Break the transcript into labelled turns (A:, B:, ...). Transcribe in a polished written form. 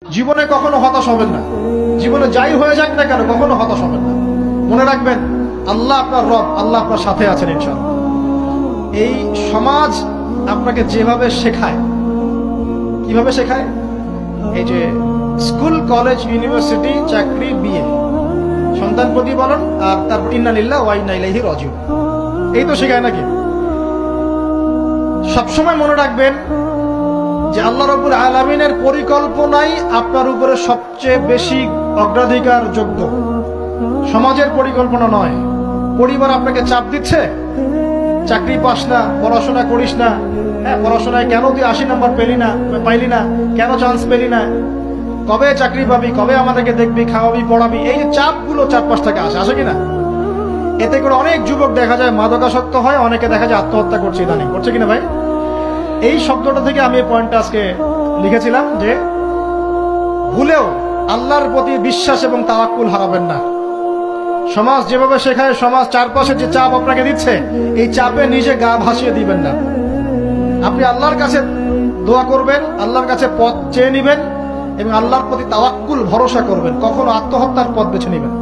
A: জীবনে কখনো হতাশ হবেন না। জীবনে যাই হয়ে যাক না কেন কখনো হতাশ হবেন না। মনে রাখবেন আল্লাহ আপনার রব, আল্লাহ আপনার সাথে আছেন ইনশাআল্লাহ। এই সমাজ আপনাকে যেভাবে শেখায়, কিভাবে শেখায়, এই যে স্কুল, কলেজ, ইউনিভার্সিটি, চাকরি, বিয়ে, সন্তান প্রতিপালন, আর তারপর ইন্না লিল্লাহি ওয়া ইন্না ইলাইহি রাজিউন, এই তো শেখায় নাকি? সবসময় মনে রাখবেন যে আল্লাহ রাব্বুল আলামিনের পরিকল্পনাই আপনার উপরে সবচেয়ে বেশি অগ্রাধিকার যোগ্য, সমাজের পরিকল্পনা নয়। পরিবার আপনাকে চাপ দিচ্ছে, চাকরি পাস না, পড়াশোনা করিস না, হ্যাঁ পড়াশোনায় কেন তুই 80 নম্বর পাইলি না, কেন চান্স পেলি না, কবে চাকরি পাবি, কবে আমাদেরকে দেখবি, খাওয়াবি, পড়াবি, এই যে চাপগুলো চারপাশ থেকে আসে কিনা, এতে করে অনেক যুবক দেখা যায় মাদকাসক্ত হয়, অনেকে দেখা যায় আত্মহত্যা করছে ইদানিং, করছে কিনা ভাই? এই শব্দটা থেকে আমি এই পয়েন্টটা আজকে লিখেছিলাম যে ভুলেও আল্লাহর প্রতি বিশ্বাস এবং তাওয়াক্কুল হারাবেন না। সমাজ যেভাবে শেখায়, সমাজ চারপাশে যে চাপ আপনাকে দিচ্ছে, এই চাপে নিজে গা ভাসিয়ে দিবেন না। আপনি আল্লাহর কাছে দোয়া করবেন, আল্লাহর কাছে পথ চেয়ে নিবেন এবং আল্লাহর প্রতি তাওয়াক্কুল ভরসা করবেন, কখনো আত্মহত্যার পথ বেছে নিবেন।